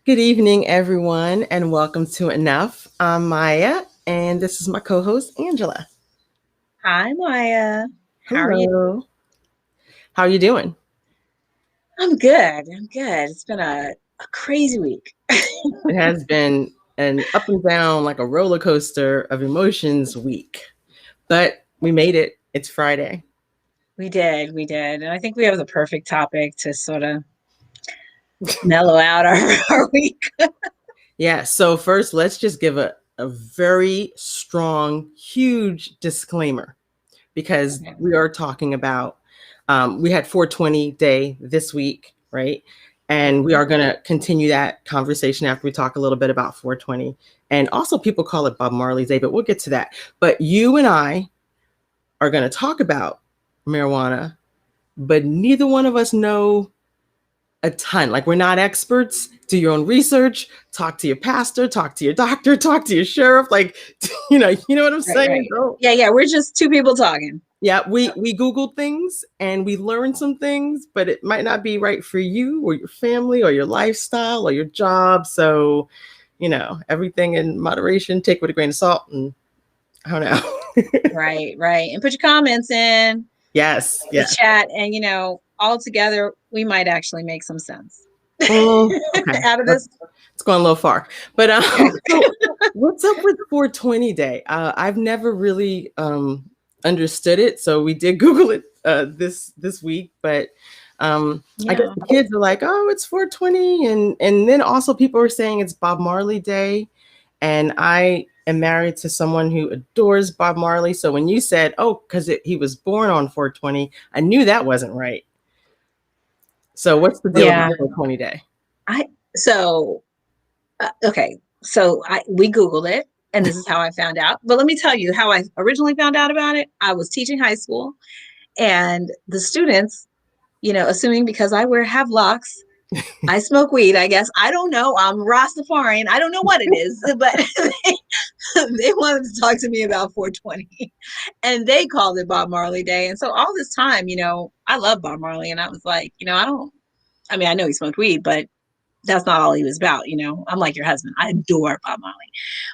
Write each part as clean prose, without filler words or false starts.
Good evening, everyone, and welcome to Enough. I'm Maya, and this is my co-host, Angela. Hi, Maya. How are you? Hello. How are you doing? I'm good. I'm good. It's been a crazy week. It has been an up and down, like a roller coaster of emotions week, but we made it. It's Friday. We did. And I think we have the perfect topic to sort of mellow out our week. Yeah, so first, let's just give a very strong, huge disclaimer because Okay. we are talking about we had 420 day this week, right? And we Mhm. are going to continue that conversation after we talk a little bit about 420. And also, people call it Bob Marley's Day, but we'll get to that. But you and I are going to talk about marijuana, but neither one of us know a ton. Like, we're not experts. Do your own research, talk to your pastor, talk to your doctor, talk to your sheriff. Like, you know what I'm Right, saying? right. Yeah. We're just two people talking. Yeah, we Googled things and we learned some things, but it might not be right for you or your family or your lifestyle or your job. So, everything in moderation, take with a grain of salt. And I don't know. Right, right. And put your comments in Yes, the yes. chat, and all together, we might actually make some sense Okay. out of this. It's going a little far. But Yeah. so what's up with 420 Day? I've never really understood it. So we did Google it this week, but I guess Yeah. the kids are like, oh, it's 420. And then also people are saying it's Bob Marley Day. And I am married to someone who adores Bob Marley. So when you said, oh, because he was born on 420, I knew that wasn't right. So what's the deal Yeah. about 420 Day? I so okay. So we Googled it, and this is how I found out. But let me tell you how I originally found out about it. I was teaching high school, and the students, assuming because I have locks, I smoke weed. I guess I don't know. I'm Rastafarian. I don't know what it is, but they wanted to talk to me about 420, and they called it Bob Marley Day. And so all this time, I love Bob Marley, and I was like, I don't. I mean, I know he smoked weed, but that's not all he was about. I'm like your husband. I adore Bob Marley,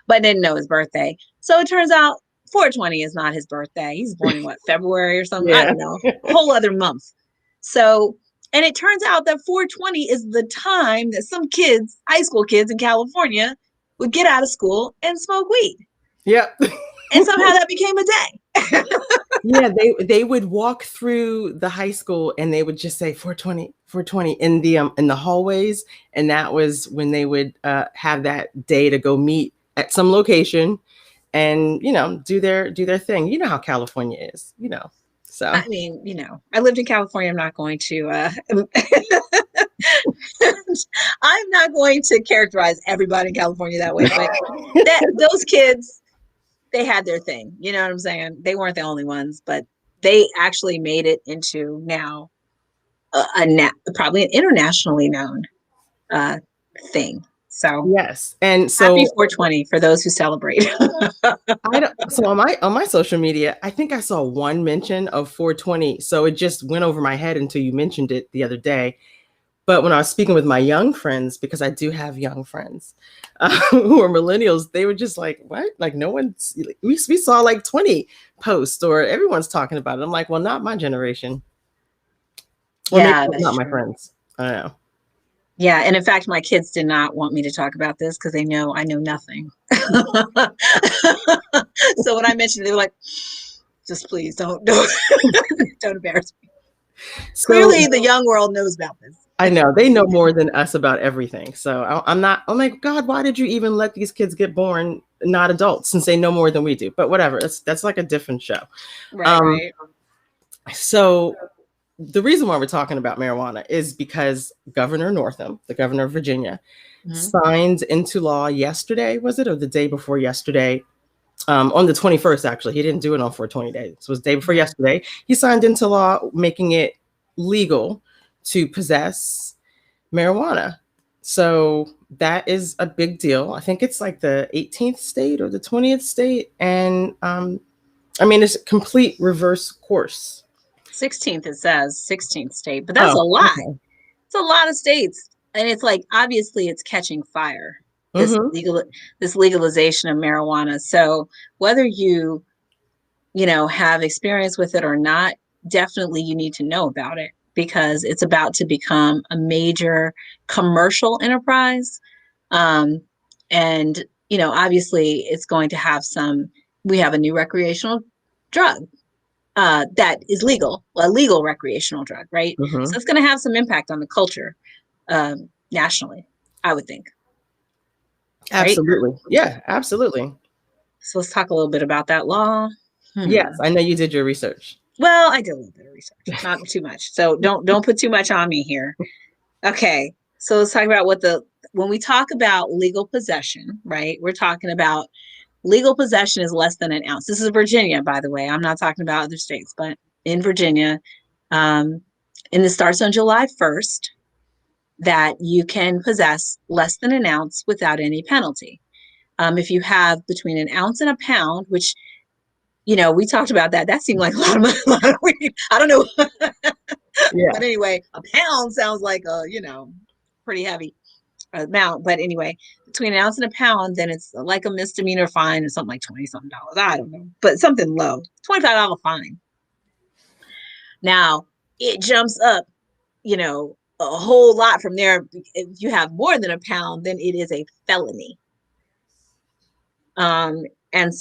but didn't know his birthday. So it turns out 420 is not his birthday. He's born in what, February or something? I Yeah. don't know, a whole other month. So, and it turns out that 420 is the time that some kids, high school kids in California, would get out of school and smoke weed. Yep. And somehow that became a day. Yeah, they would walk through the high school and they would just say 420, 420 in the hallways, and that was when they would have that day to go meet at some location and do their thing. You know how California is. So I mean, I lived in California. I'm not going to I'm not going to characterize everybody in California that way, but those kids, they had their thing. You know what I'm saying? They weren't the only ones, but they actually made it into now probably an internationally known uh, thing. So yes, and happy so 420 for those who celebrate. I don't. So on my social media, I think I saw one mention of 420. So it just went over my head until you mentioned it the other day. But when I was speaking with my young friends, because I do have young friends who are millennials, they were just like, "What? Like no one's." We saw like 20 posts, or everyone's talking about it. I'm like, "Well, not my generation, or maybe Yeah, that's not my true. friends." I don't know. Yeah, and in fact, my kids did not want me to talk about this because they know I know nothing. So when I mentioned it, they were like, "Just please don't don't embarrass me." So Clearly, the young world knows about this. I know they know more than us about everything. So I'm not. I'm like, God, why did you even let these kids get born not adults since they know more than we do? But whatever. That's like a different show. Right, Um, right. so the reason why we're talking about marijuana is because Governor Northam, the governor of Virginia, Mhm. signed into law yesterday, was it, or the day before yesterday? On the 21st, actually. He didn't do it on 420 days. So it was the day before Yeah. yesterday. He signed into law making it legal to possess marijuana. So that is a big deal. I think it's like the 18th state or the 20th state. And I mean, it's a complete reverse course. 16th, it says 16th state, but that's Oh, a lot. okay. It's a lot of states. and it's like, obviously it's catching fire, this Mm-hmm. this legalization of marijuana. So whether you have experience with it or not, definitely you need to know about it, because it's about to become a major commercial enterprise. Um, and, obviously it's going to have we have a new recreational drug that is legal, a legal recreational drug, right? So Mm-hmm. it's going to have some impact on the culture nationally, I would think, right? Absolutely. Yeah, absolutely. So let's talk a little bit about that law. Yes, Hmm. I know you did your research. Well, I did a little bit of research, not too much. So don't put too much on me here. Okay. So let's talk about when we talk about legal possession, right? We're talking about legal possession is less than an ounce. This is Virginia, by the way. I'm not talking about other states, but in Virginia, um, and this starts on July 1st, that you can possess less than an ounce without any penalty. If you have between an ounce and a pound, which we talked about that. That seemed like a lot of money. A lot of weed. I don't know, Yeah. but anyway, a pound sounds like a pretty heavy amount. But anyway, between an ounce and a pound, then it's like a misdemeanor fine or something like 20 something dollars. I don't know, but something low, $25 fine. Now it jumps up, a whole lot from there. If you have more than a pound, then it is a felony. Um, and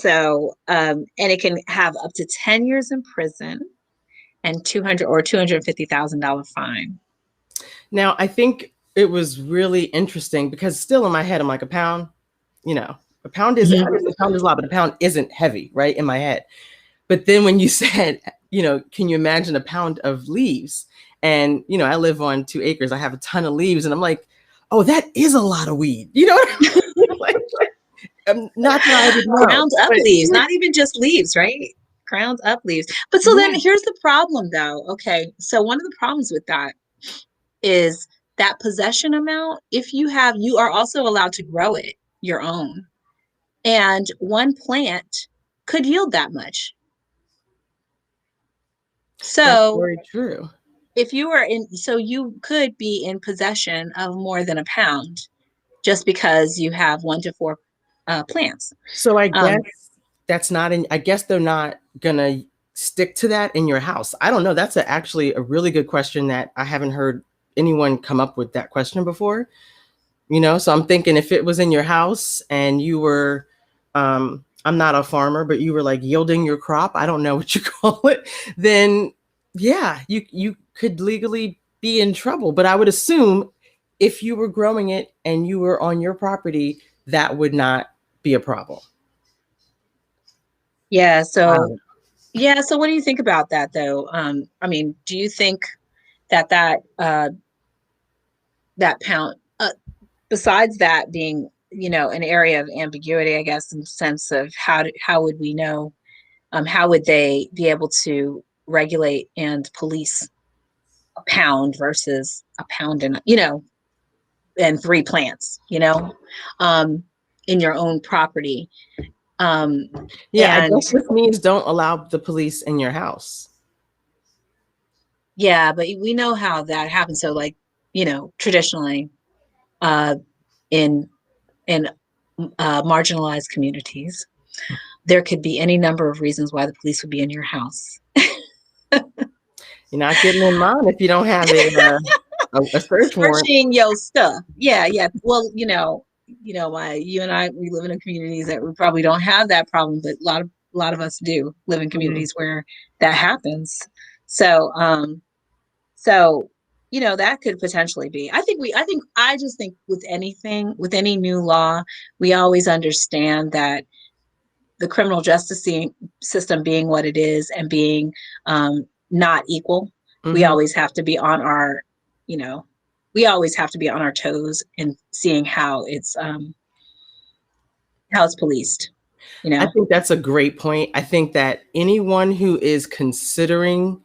it can have up to 10 years in prison and 200 or $250,000 fine. Now, I think it was really interesting because still in my head, I'm like, a pound is, Mhm. a pound is a lot, but a pound isn't heavy, right? In my head. But then when you said, can you imagine a pound of leaves? And, I live on 2 acres. I have a ton of leaves. And I'm like, oh, that is a lot of weed. You know what I mean? Like, not that I would know. Ground up But leaves, not even just leaves, right? Ground up leaves. But so then yeah. here's the problem though. Okay. So one of the problems with that is that possession amount. If you are also allowed to grow it your own. And one plant could yield that much. That's So very true. if you were so you could be in possession of more than a pound just because you have 1 to 4 plants. So I guess Um, that's not in, I guess they're not going to stick to that in your house. I don't know. That's actually a really good question that I haven't heard anyone come up with that question before. So I'm thinking if it was in your house and you were, I'm not a farmer, but you were like yielding your crop, I don't know what you call it, then yeah, you could legally be in trouble. But I would assume if you were growing it and you were on your property, that would not be a problem. yeah. So Um, yeah. So what do you think about that though? I mean, do you think that pound, besides that being, an area of ambiguity, I guess, in the sense of how would we know, how would they be able to regulate and police a pound versus a pound and 3 plants, um, in your own property. Um, yeah, I and guess this means don't allow the police in your house. yeah, but we know how that happens. So like, traditionally, uh, in in marginalized communities, there could be any number of reasons why the police would be in your house. You're not getting in mine if you don't have a search warrant. Searching your stuff. Yeah, yeah. Well, you and I, we live in communities that we probably don't have that problem, but a lot of us do live in Mhm. communities where that happens. So, so that could potentially be. I just think with anything, with any new law, we always understand that the criminal justice system being what it is and being not equal, we Mhm. always have to be on our, you know, we always have to be on our toes and seeing how it's policed. You I know, think that's a great point. I think that anyone who is considering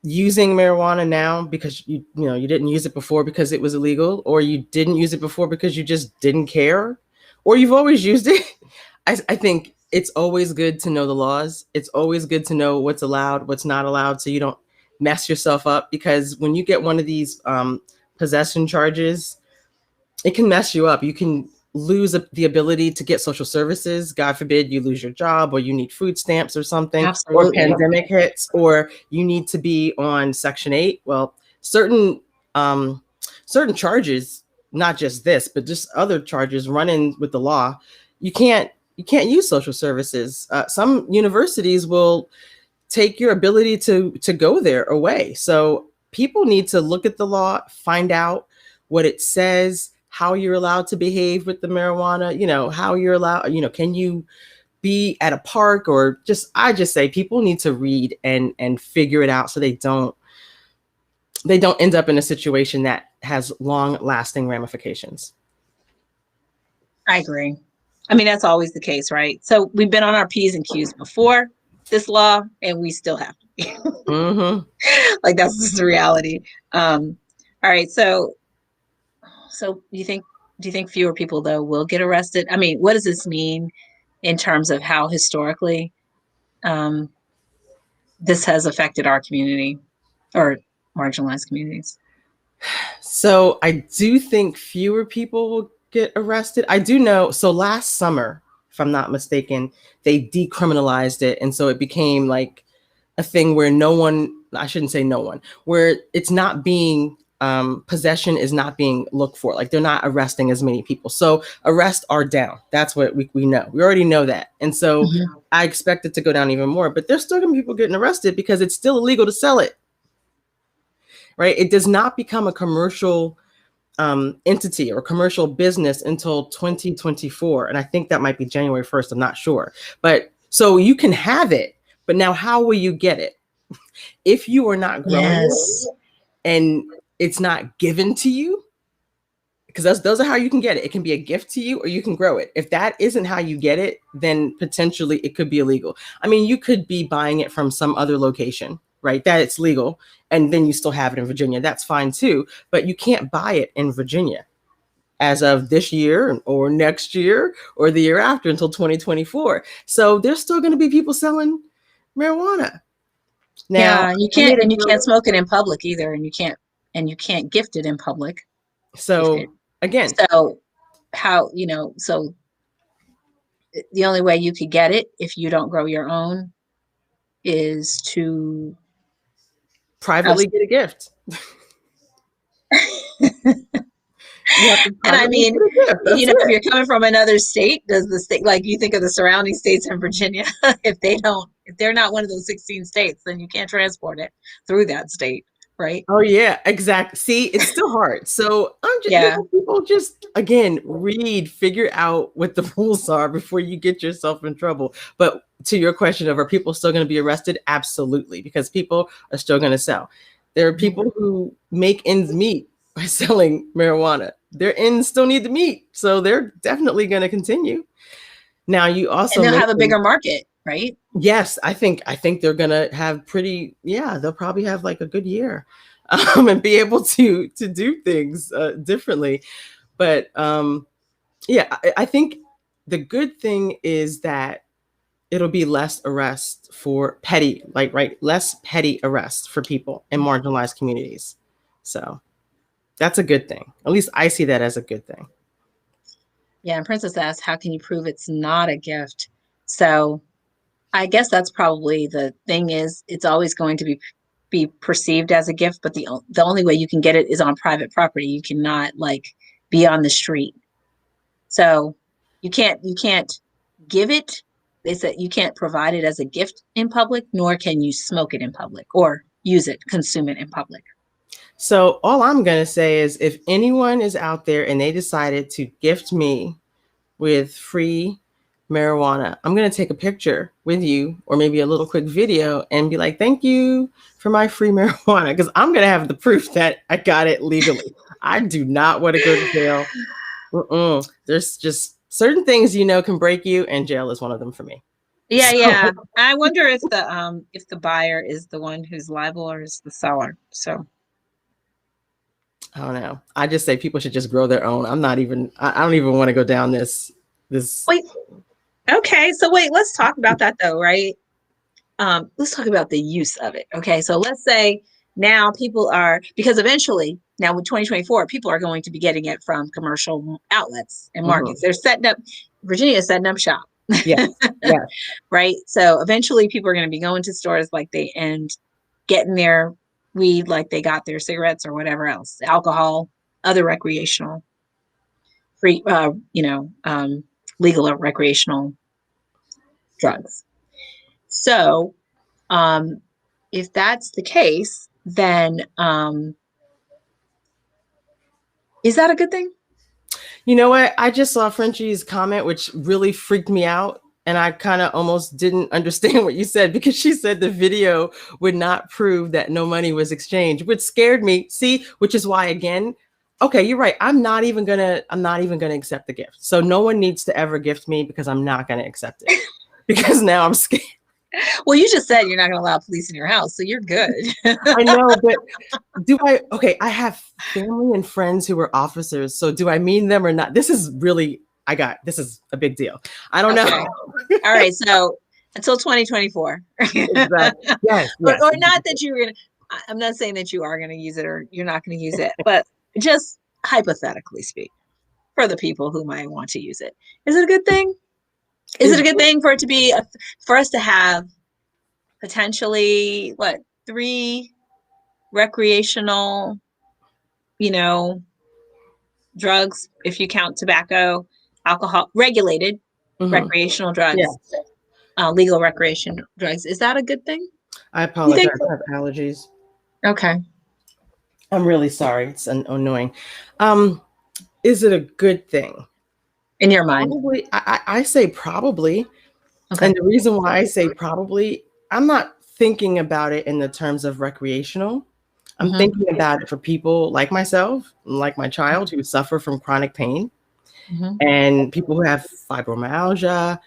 using marijuana now because you didn't use it before because it was illegal, or you didn't use it before because you just didn't care, or you've always used it, I think it's always good to know the laws. It's always good to know what's allowed, what's not allowed, so you don't mess yourself up. Because when you get one of these possession charges, it can mess you up. You can lose the ability to get social services. God forbid you lose your job, or you need food stamps or something, or Absolutely. pandemic hits, or you need to be on Section 8. Well, um, certain charges, not just this, but just other charges running with the law, you can't use social services. Some universities will take your ability to go there away. So people need to look at the law, find out what it says, how you're allowed to behave with the marijuana, how you're allowed, can you be at a park, or I just say people need to read and figure it out, so they don't end up in a situation that has long lasting ramifications. I agree. I mean, that's always the case, right? So we've been on our P's and Q's before this law, and we still have to be. Mm-hmm. Like, that's just the reality. All right. So do you think fewer people though will get arrested? I mean, what does this mean in terms of how historically this has affected our community or marginalized communities? So I do think fewer people will get arrested. I do know. So last summer, if I'm not mistaken, they decriminalized it. And so it became like a thing where I shouldn't say no one, where it's not being, possession is not being looked for. Like, they're not arresting as many people. So arrests are down. That's what we know. We already know that. And so I expect it to go down even more, but there's still gonna be people getting arrested because it's still illegal to sell it. Right? It does not become a commercial entity or commercial business until 2024. And I think that might be January 1st. I'm not sure. But so you can have it, but now how will you get it? If you are not growing it and it's not given to you, because those are how you can get it. It can be a gift to you, or you can grow it. If that isn't how you get it, then potentially it could be illegal. I mean, you could be buying it from some other location, right? That it's legal, and then you still have it in Virginia. That's fine too, but you can't buy it in Virginia as of this year or next year or the year after until 2024. So there's still going to be people selling marijuana. Now, yeah, you can't smoke it in public either, and you can't gift it in public. So again, so how, so the only way you could get it if you don't grow your own is to privately get a gift. And I mean, if you're coming from another state, does the state, like, you think of the surrounding states in Virginia, if they're not one of those 16 states, then you can't transport it through that state, right? Oh yeah, exactly. See, it's still hard. So I'm just people just, again, read, figure out what the rules are before you get yourself in trouble. But to your question of, are people still going to be arrested? Absolutely, because people are still going to sell. There are people who make ends meet by selling marijuana. Their ends still need to meet, so they're definitely going to continue. Now, you also, and they'll have a bigger market, right? Yes, I think they're going to have they'll probably have like a good year. And be able to do things differently. But I think the good thing is that it'll be less arrest for petty, less petty arrest for people in marginalized communities. So that's a good thing. At least I see that as a good thing. Yeah, and Princess asked, how can you prove it's not a gift? So I guess that's probably the thing, is it's always going to be perceived as a gift, but the only way you can get it is on private property. You cannot be on the street. So you can't give it. They said you can't provide it as a gift in public, nor can you smoke it in public or use it, consume it in public. So all I'm going to say is, if anyone is out there and they decided to gift me with free marijuana, I'm going to take a picture with you, or maybe a little quick video, and be like, thank you for my free marijuana, because I'm going to have the proof that I got it legally. I do not want to go to jail. There's just certain things can break you, and jail is one of them for me. Yeah. I wonder if the buyer is the one who's liable, or is the seller. So I don't know. I just say people should just grow their own. I don't even want to go down this. Wait. Okay. So wait, let's talk about that though, right? Let's talk about the use of it. Okay. So let's say now people are, because eventually Now with 2024, people are going to be getting it from commercial outlets and Mm-hmm. markets. They're setting up, Virginia is setting up shop. Yes. Yes. Right. So eventually people are going to be going to stores and getting their weed like they got their cigarettes or whatever else, alcohol, other recreational, free, legal or recreational drugs. So if that's the case, then is that a good thing? You know what? I just saw Frynchie's comment, which really freaked me out. And I kind of almost didn't understand what you said because she said the video would not prove that no money was exchanged, which scared me. See, which is why, again, okay, you're right. I'm not even gonna accept the gift. So no one needs to ever gift me because I'm not gonna accept it. Because now I'm scared. Well, you just said you're not going to allow police in your house, so you're good. I know, but I have family and friends who are officers. So do I mean them or not? This is a big deal. I don't know. All right. So until 2024. Exactly. Yes. Or not that you're going to, I'm not saying that you are going to use it or you're not going to use it, but just hypothetically speak for the people who might want to use it. Is it a good thing? Is it a good thing for it to be, for us to have potentially, 3 recreational, drugs, if you count tobacco, alcohol, regulated recreational drugs, Yes. Legal recreation drugs. Is that a good thing? I apologize. I have allergies. Okay. I'm really sorry. It's annoying. Is it a good thing? In your mind? Probably. I say probably. Okay. And the reason why I say probably, I'm not thinking about it in the terms of recreational. I'm thinking about it for people like myself, like my child who suffer from chronic pain, and people who have fibromyalgia,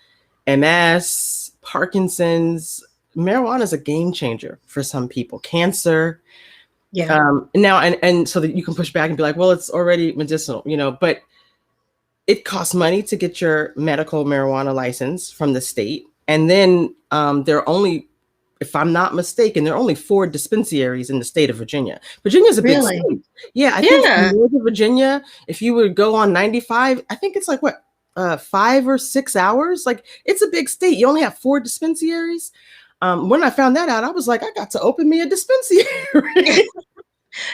MS, Parkinson's. Marijuana is a game changer for some people. Cancer. Yeah. Now, and so that you can push back and be like, well, it's already medicinal, but it costs money to get your medical marijuana license from the state. And then there are only, if I'm not mistaken, there are only 4 dispensaries in the state of Virginia. Virginia's a big state. Yeah, I think in Northern Virginia, if you would go on 95, I think it's like 5 or 6 hours. Like, it's a big state. You only have 4 dispensaries. When I found that out, I was like, I got to open me a dispensary.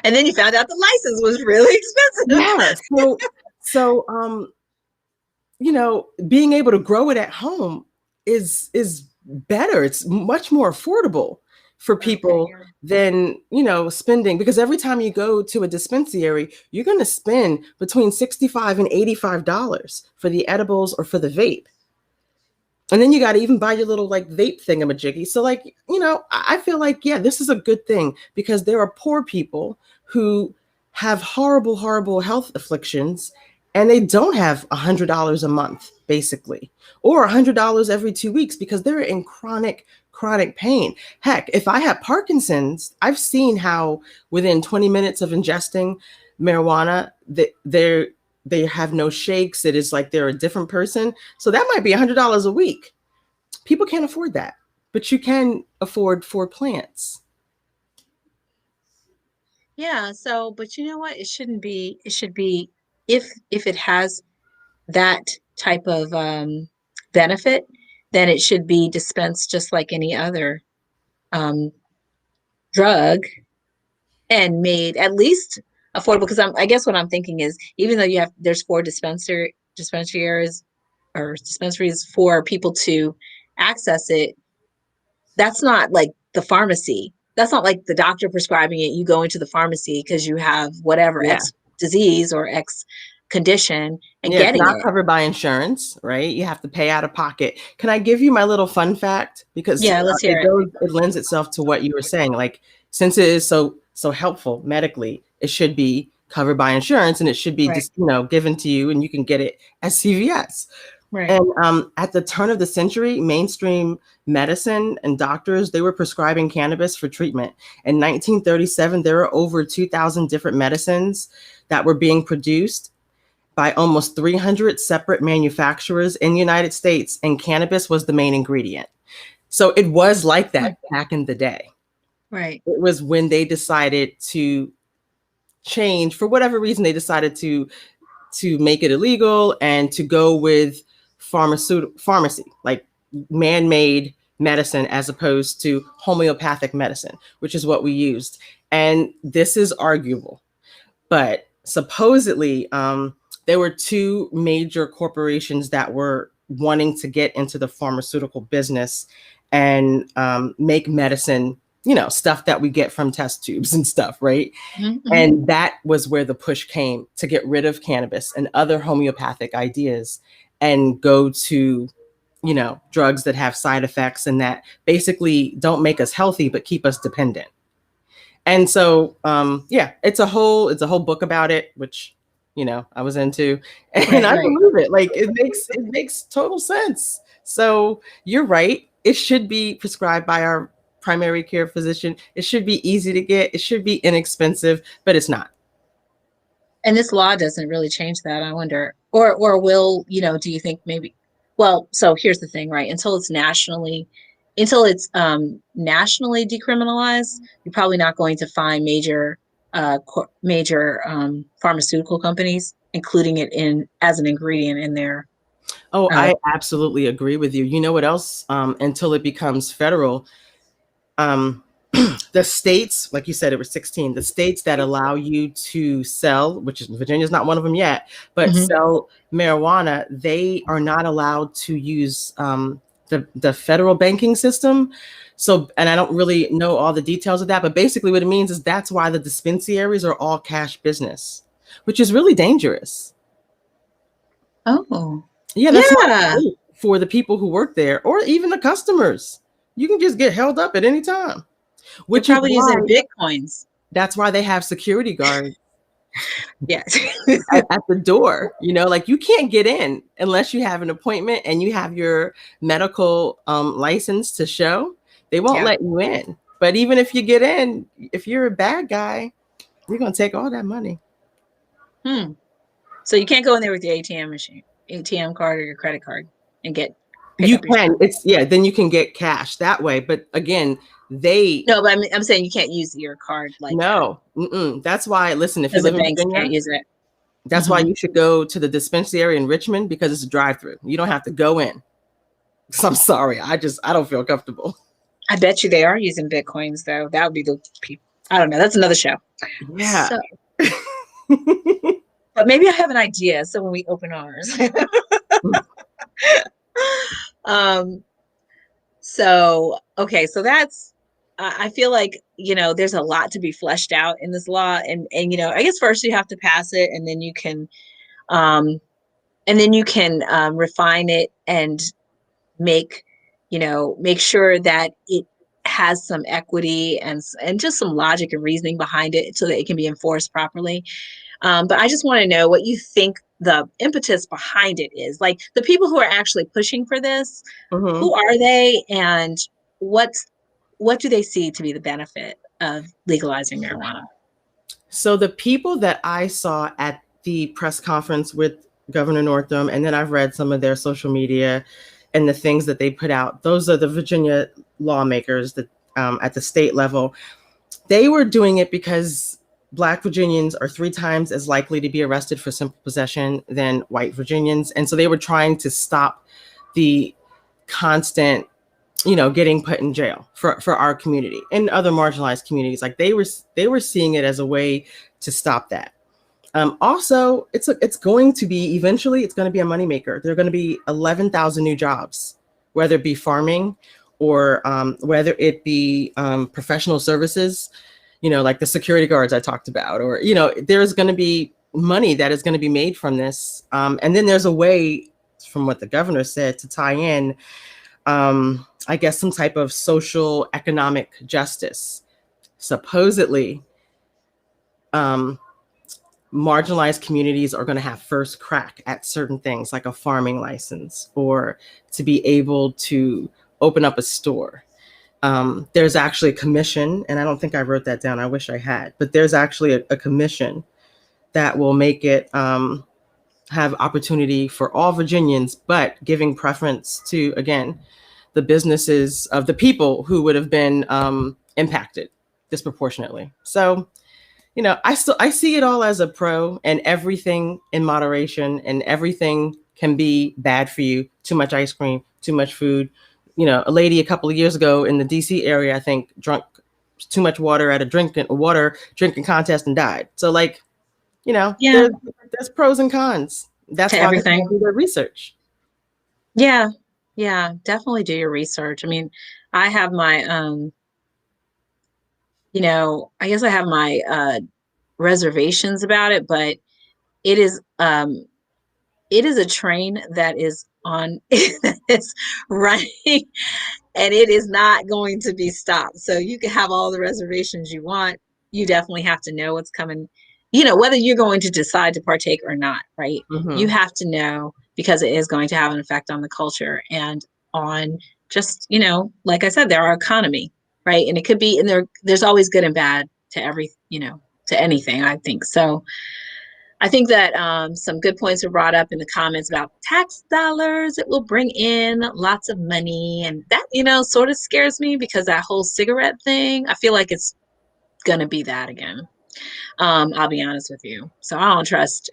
And then you found out the license was really expensive. Yeah. So being able to grow it at home is better. It's much more affordable for people than, spending, because every time you go to a dispensary, you're going to spend between $65 and $85 for the edibles or for the vape. And then you got to even buy your little vape thingamajiggy. So I feel like, yeah, this is a good thing because there are poor people who have horrible, horrible health afflictions and they don't have $100 a month, basically, or $100 every 2 weeks because they're in chronic pain. Heck, if I have Parkinson's, I've seen how within 20 minutes of ingesting marijuana, they have no shakes. It is like they're a different person. So that might be $100 a week. People can't afford that, but you can afford 4 plants. Yeah. So, but you know what? It should be, if it has that type of benefit, then it should be dispensed just like any other drug and made at least affordable. Because I guess what I'm thinking is, even though there's 4 dispensaries for people to access it, that's not like the pharmacy. That's not like the doctor prescribing it. You go into the pharmacy because you have whatever X disease or X condition and getting it's not it. covered by insurance, right? You have to pay out of pocket. Can I give you my little fun fact? Because let's hear it. It lends itself to what you were saying. Like, since it is so helpful medically, it should be covered by insurance and it should be just, given to you and you can get it at CVS. Right. And at the turn of the century, mainstream medicine and doctors, they were prescribing cannabis for treatment. In 1937, there were over 2,000 different medicines that were being produced by almost 300 separate manufacturers in the United States, and cannabis was the main ingredient. So it was like that back in the day. Right. It was when they decided to change for whatever reason they decided to make it illegal and to go with pharmacy, like man-made medicine as opposed to homeopathic medicine, which is what we used. And this is arguable, but supposedly there were two major corporations that were wanting to get into the pharmaceutical business and make medicine, stuff that we get from test tubes and stuff, right? Mm-hmm. And that was where the push came to get rid of cannabis and other homeopathic ideas and go to, drugs that have side effects and that basically don't make us healthy, but keep us dependent. And so, it's a whole book about it, which, I was into, and I believe it. Like it makes total sense. So you're right. It should be prescribed by our primary care physician. It should be easy to get. It should be inexpensive, but it's not. And this law doesn't really change that, I wonder. Or will, do you think maybe, well, so here's the thing, right? Until it's nationally decriminalized, you're probably not going to find major pharmaceutical companies including it in as an ingredient in their Oh, I absolutely agree with you. You know what else? Until it becomes federal, the states, like you said, it was 16, the states that allow you to sell, which is Virginia's not one of them yet, but sell marijuana, they are not allowed to use the federal banking system. So, and I don't really know all the details of that, but basically what it means is that's why the dispensaries are all cash business, which is really dangerous. Oh, yeah, that's not great for the people who work there or even the customers. You can just get held up at any time. Which they're probably using Bitcoins. That's why they have security guards. Yes. at the door, like you can't get in unless you have an appointment and you have your medical license to show. They won't let you in. But even if you get in, if you're a bad guy, you're going to take all that money. So you can't go in there with your ATM card or your credit card and get. You can. Then you can get cash that way. But again, No, but I'm saying you can't use your card like no. that. That's why. Listen, if you live in Virginia, can't use it. That's why you should go to the dispensary in Richmond because it's a drive-through. You don't have to go in. So I'm sorry, I don't feel comfortable. I bet you they are using Bitcoins though. That would be the people. I don't know. That's another show. Yeah. So, but maybe I have an idea. So when we open ours. So that's, I feel like, there's a lot to be fleshed out in this law and, I guess first you have to pass it and then you can, refine it and make sure that it has some equity and just some logic and reasoning behind it so that it can be enforced properly. But I just want to know what you think the impetus behind it is. Like the people who are actually pushing for this, who are they and what do they see to be the benefit of legalizing marijuana? So the people that I saw at the press conference with Governor Northam, and then I've read some of their social media and the things that they put out, those are the Virginia lawmakers that at the state level. They were doing it because Black Virginians are 3 times as likely to be arrested for simple possession than white Virginians. And so they were trying to stop the constant, getting put in jail for our community and other marginalized communities. Like they were seeing it as a way to stop that. Also, it's going to be eventually it's going to be a moneymaker. There are going to be 11,000 new jobs, whether it be farming or whether it be professional services, like the security guards I talked about, or, there's going to be money that is going to be made from this. And then there's a way, from what the governor said, to tie in, I guess, some type of social economic justice. Supposedly, marginalized communities are going to have first crack at certain things like a farming license or to be able to open up a store. There's actually a commission, and I don't think I wrote that down. I wish I had, but there's actually a commission that will make it have opportunity for all Virginians, but giving preference to, again, the businesses of the people who would have been impacted disproportionately. So I see it all as a pro, and everything in moderation, and everything can be bad for you. Too much ice cream, too much food. A lady a couple of years ago in the DC area, I think, drunk too much water at a water drinking contest and died. So like, Yeah, there's pros and cons. to That's why people everything. do their research. Yeah. Yeah, definitely do your research. I mean, I have my I guess I have my reservations about it, but it is um it is a train that is on it's running, and it is not going to be stopped. So you can have all the reservations you want. You definitely have to know what's coming, whether you're going to decide to partake or not, right? You Hmm. have to know, because it is going to have an effect on the culture and on just, like I said, there our economy, right? And it could be, and there's always good and bad to to anything, I think. So I think that some good points were brought up in the comments about tax dollars. It will bring in lots of money. And that, sort of scares me, because that whole cigarette thing, I feel like it's going to be that again. I'll be honest with you. So I don't trust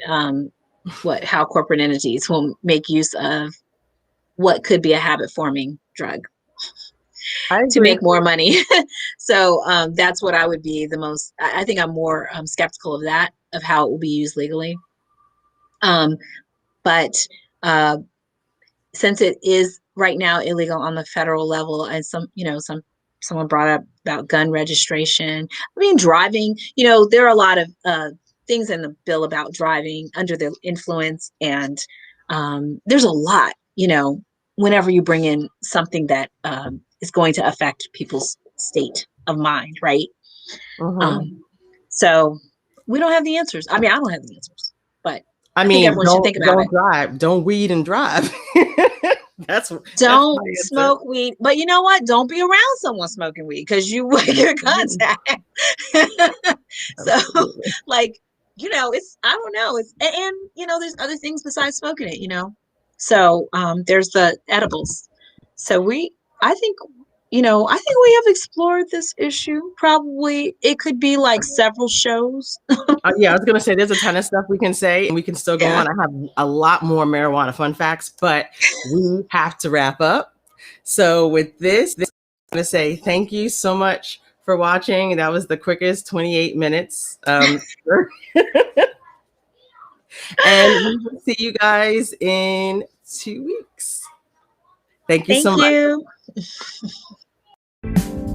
how corporate entities will make use of what could be a habit forming drug I to agree. make more money. So that's what I would be the most, I think I'm more skeptical of that, of how it will be used legally. Um, but uh, since it is right now illegal on the federal level, and someone brought up about gun registration. I mean, driving, there are a lot of things in the bill about driving under the influence, and there's a lot, whenever you bring in something that is going to affect people's state of mind, right? Hmm. So we don't have the answers. I mean, I don't have the answers, but I I think mean, everyone should think about it. don't drive, don't weed and drive. That's Don't my answer. smoke weed, but you know what? Don't be around someone smoking weed, because you will get contact. So, Absolutely. like, it's, I don't know. There's other things besides smoking it. So there's the edibles. So I think, I think we have explored this issue. Probably it could be like several shows. Yeah, I was gonna say there's a ton of stuff we can say, and we can still go Yeah. on. I have a lot more marijuana fun facts, but we have to wrap up. So with this, I'm gonna say thank you so much for watching. That was the quickest 28 minutes. And we will see you guys in 2 weeks. Thank you so Thank much. you.